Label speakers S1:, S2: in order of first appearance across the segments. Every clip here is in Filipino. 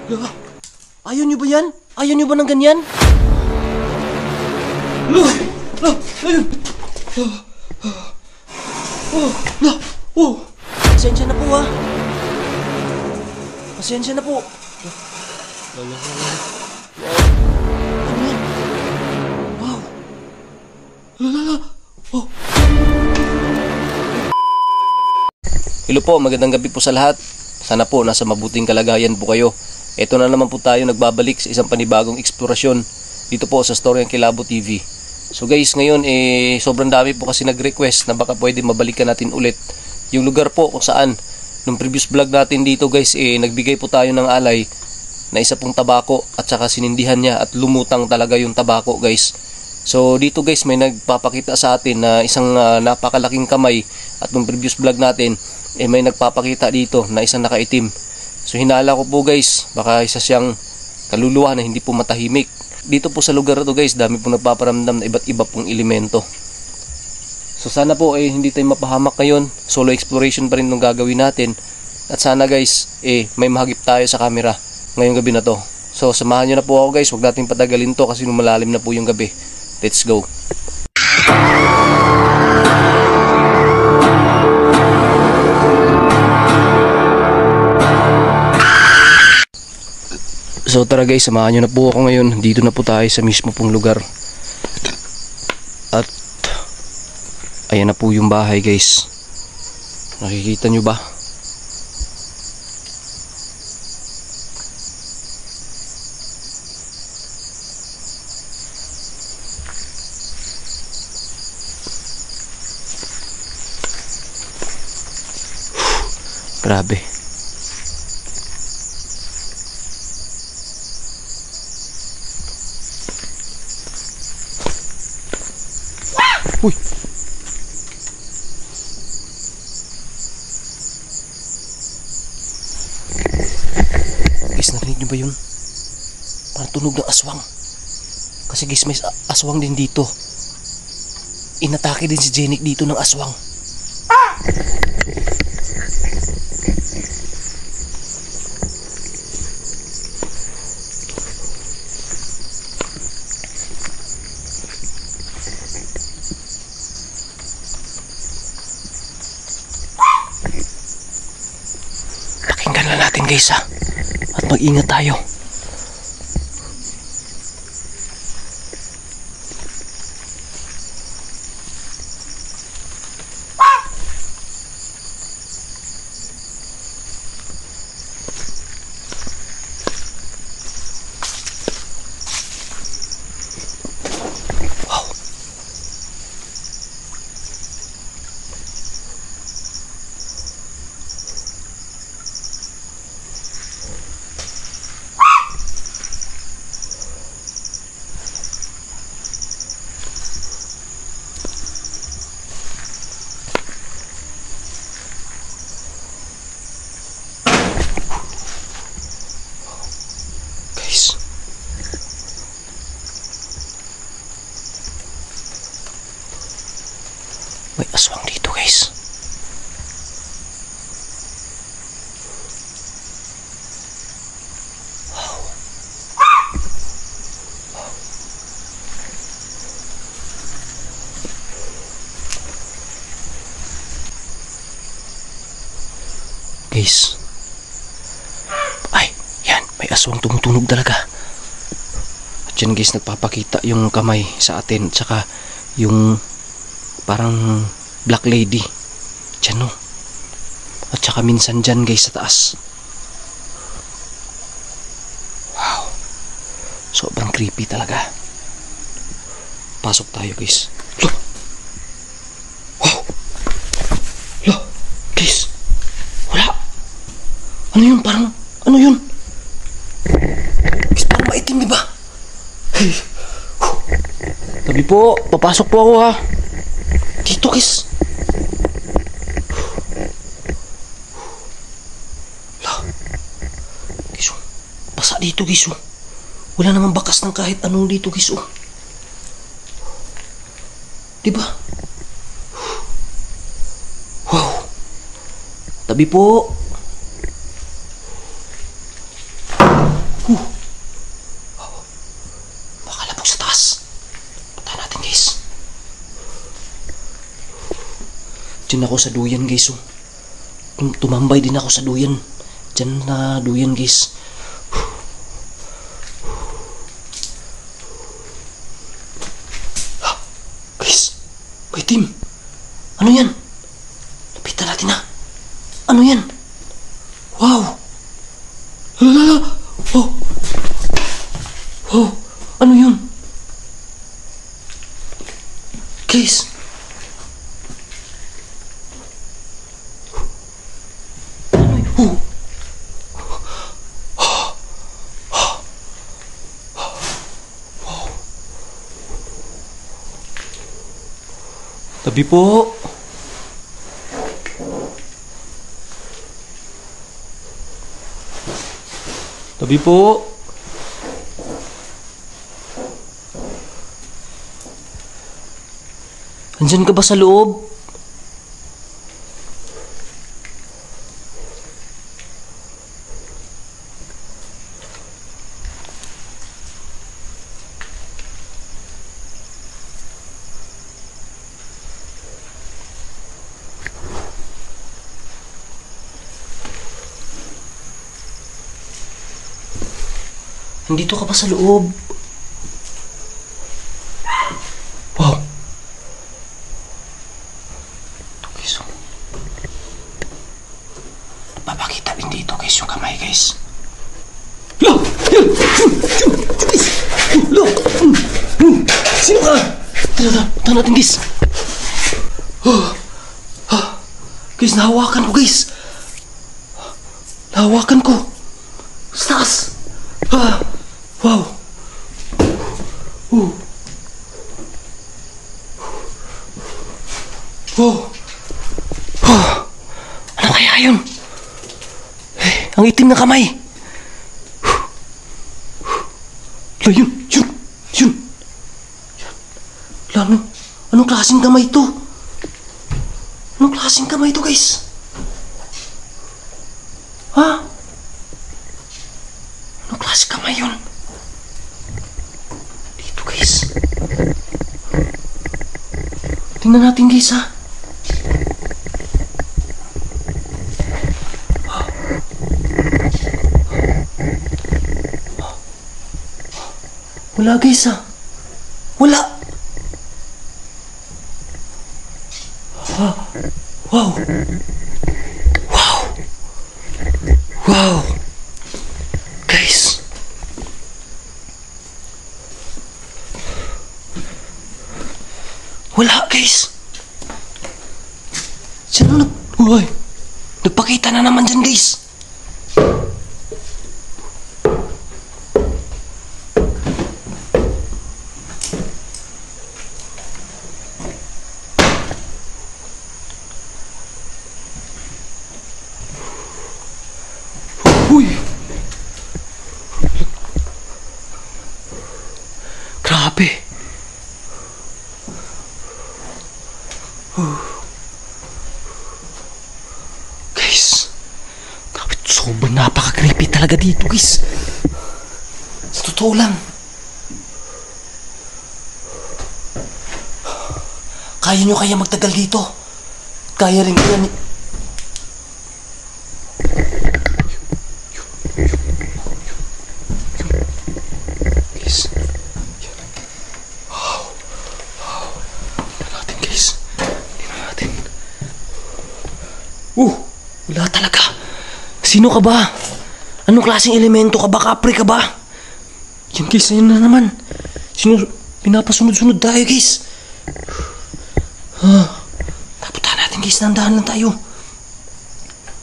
S1: Ayaw niyo ba yan? Ayaw niyo ba ng ganyan? Ayun! Pasensya na po ha. Pasensya na po. Ano yan? Wow! Hello po, magandang gabi po sa lahat. Sana po nasa mabuting kalagayan po kayo. Ito na naman po tayo nagbabalik sa isang panibagong eksplorasyon dito po sa Storya ng Kilabo TV. So guys, ngayon sobrang dami po kasi nag-request na baka pwede mabalikan natin ulit yung lugar po kung saan nung previous vlog natin dito guys, nagbigay po tayo ng alay na isa pong tabako at saka sinindihan niya at lumutang talaga yung tabako guys. So dito guys, may nagpapakita sa atin na isang napakalaking kamay at nung previous vlog natin may nagpapakita dito na isang nakaitim. So hinala ko po guys, baka isa siyang kaluluwa na hindi po matahimik. Dito po sa lugar na to guys, dami po nagpaparamdam na iba't iba pong elemento. So sana po hindi tayo mapahamak ngayon. Solo exploration pa rin nung gagawin natin. At sana guys, may mahagip tayo sa camera ngayong gabi na to. So samahan nyo na po ako guys, huwag natin patagalin to kasi lumalalim na po yung gabi. Let's go. So tara guys, samahan nyo na po ako ngayon. Dito na po tayo sa mismo pong lugar. At ayan na po yung bahay guys. Nakikita nyo ba? Grabe. Uy! Guys, narinig nyo ba yun? Parang tunog ng aswang. Kasi guys, may aswang din dito. Inatake din si Jenik dito ng aswang. Guys at mag-ingat tayo. May aswang dito guys. Wow. Guys. Ay, yan. May aswang tumutunog talaga. At yan guys, nagpapakita yung kamay sa atin. Tsaka yung parang black lady dyan no. At saka minsan dyan guys sa taas. Wow, sobrang creepy talaga. Pasok tayo guys. Look. Wow. Look guys, wala. Ano yun? Parang ano yun guys? Parang maitim diba? Hey. Tabi po, papasok po ako ha. Dito guys. Guys, basa dito guys. Wala namang bakas ng kahit anong dito guys. Diba? Wow. Tabi po. Diyan ako sa duyan guys. Oh. Tumambay din ako sa duyan. Diyan na duyan guys. Guys, may team. Ano yan? Lapitan natin na. Ano yan? Wow. Oh. Oh. Ano yun? Guys. Oh. Tabi po. Tabi po. Andyan ka ba sa loob? Nandito ka ba sa loob? Wow. Ito guys. Papakita din dito guys yung kamay guys. Lo! Lo! Sino ka? Tara natin guys. Guys, nahawakan ko guys. Nahawakan ko. Stas! Wow. Ano kaya yun? Ang itim na kamay. Yun. Anong klaseng kamay ito? Anong klaseng kamay ito guys? Ha? Anong klaseng kamay yun? Dito guys. Tingnan natin guys ha. Wala guys ha. Wala. Wow. Guys. Wala guys. Sino nagpakita na naman dyan guys. Grabe. Guys, grabe, sobrang napaka-creepy talaga dito guys. Sa totoo lang. Kaya nyo kaya magtagal dito? Kaya rin kaya ni... Wala talaga. Sino ka ba? Anong klaseng elemento ka ba? Kapre ka ba? Yan guys, ayun na naman. Pinapasunod-sunod tayo guys. Taputan natin guys. Dandahan lang tayo.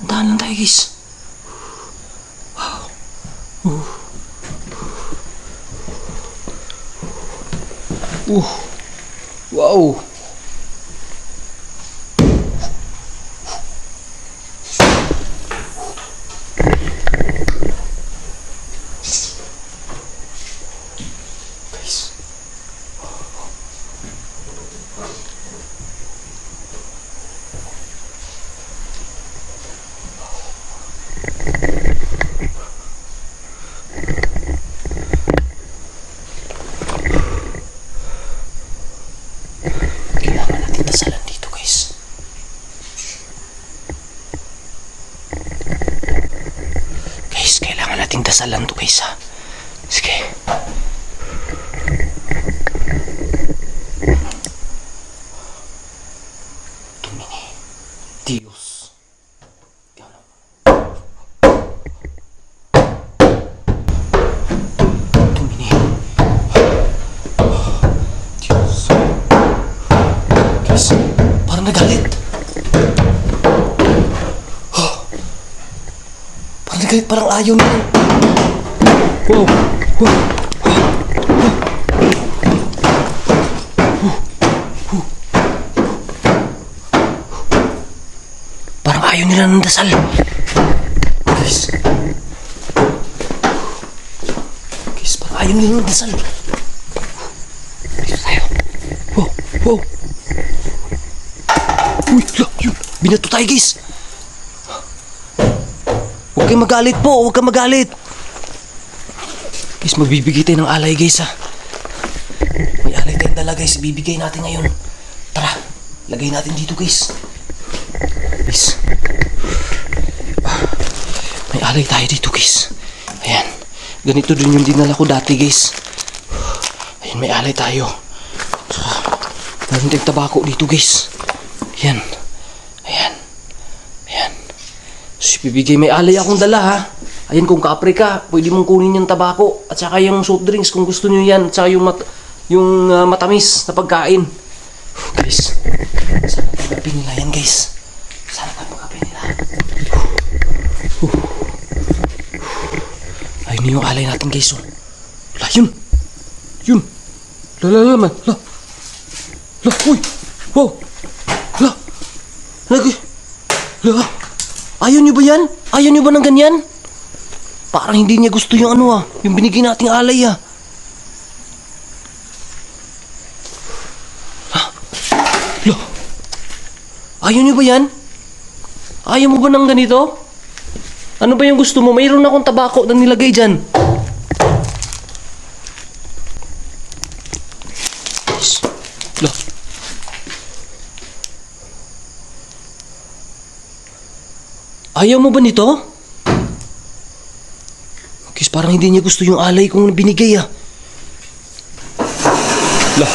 S1: Dandahan lang tayo guys. Wow. dasalan to guys ha. Sige. Tumini. Diyos. Tumini. Diyos. Guys, parang nagalit. Parang nagalit, parang ayaw niya. Wow. Wow. Parang ayaw nila ng dasal. Guys. Guys, parang ayaw nila ng dasal. Dito tayo. Wow. Wow. Uy, yun. Binato tayo guys. Huwag kayong magalit po. Huwag kang magalit. Guys, magbibigay tayo ng alay guys ha. May alay tayong dala guys. Ibibigay natin ngayon. Tara, lagay natin dito guys. Guys, may alay tayo dito guys. Ayan, ganito din yung dinala ko dati guys. Ayan, may alay tayo. Meron tayong tabako dito guys. Ayan. Ayan. Ayan. So, bibigay, may alay akong dala ha. Ayan, kung kapre ka, pwede mong kunin yung tabako. At saka yung soft drinks kung gusto nyo yan. At saka yung, matamis na pagkain. Guys, sana tanggapin nila yan guys. Sana tanggapin nila. Ayun yung alay natin guys. Oh. La, yun. Yun. La, man. La. La, uy. Wow. La. Lagi. La. Ayaw nyo ba yan? Ayaw nyo ba ng ganyan? Parang hindi niya gusto yung yung binigay nating alay ah. Lo. Ayaw niyo ba yan? Ayaw mo ba ng ganito? Ano ba yung gusto mo? Mayroon akong tabako na nilagay dyan. Lo. Ayaw mo ba nito? Guys, parang hindi niya gusto yung alay kong binigay ah. Lah.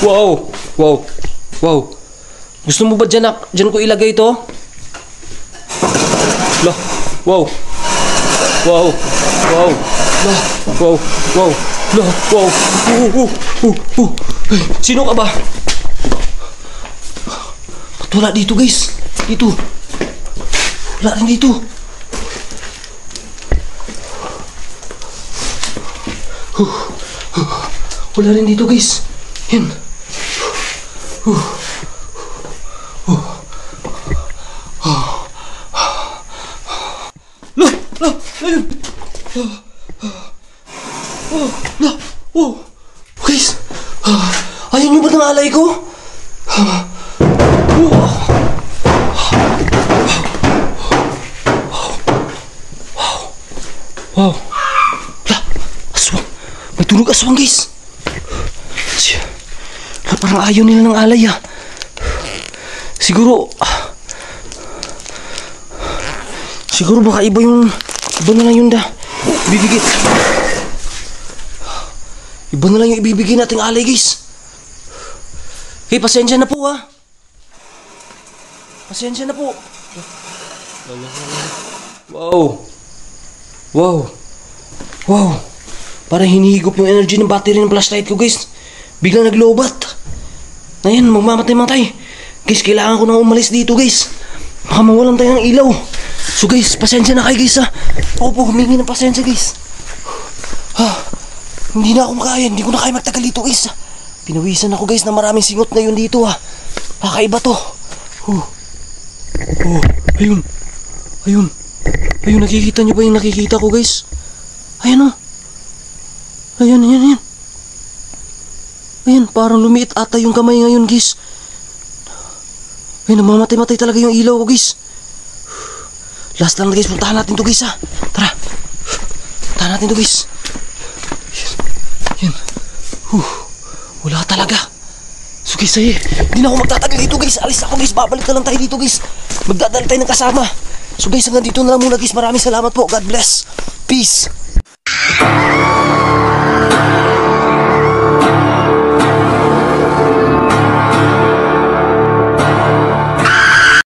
S1: Wow. Wow. Wow. Gusto mo ba dyan ko ilagay ito? Lah. Wow. Wow. Wow. Lah. Wow. Wow. Lah. Wow. Hey, sino ka ba? Ba't wala dito guys? Dito. Wala rin dito. Wala rin dito guys. Yan. Ayun. Guys. Ayun yung ba ng alay ko? Wow. Aswang. May tunog aswang guys. Parang ayaw nila ng alay ah. Siguro baka iba na lang yun ibibigay. Iba na lang yung ibibigay nating alay guys. Hey, pasensya na po ah. Pasensya na po. Wow. Wow. Wow. Parang hinihigop yung energy ng battery ng flashlight ko guys. Biglang naglobat. Ayan, magmamatay-matay. Guys, kailangan ko nang umalis dito guys. Baka mawalan tayo ng ilaw. So guys, pasensya na kayo guys ha. Opo, humingi ng pasensya guys. Hindi na ako makaya. Hindi ko na kaya magtagal dito guys. Pinawisan ako guys na maraming singot na yun dito ha. Kakaiba to. Ayun. Ayun. Ayun, nakikita nyo ba yung nakikita ko guys? Ayan o. Ayan. Ayan, parang lumiit ata yung kamay ngayon guys. Ayun, namamatay-matay talaga yung ilaw ko guys. Last lang guys, puntahan natin to guys ha. Tara. Puntahan natin to guys. Ayan. Wala talaga. So guys, hindi na ako magtatagal dito guys. Alis ako guys, babalik na lang tayo dito guys. Magdadala tayo ng kasama. So guys, hanggang dito na lang muna guys. Maraming salamat po. God bless. Peace!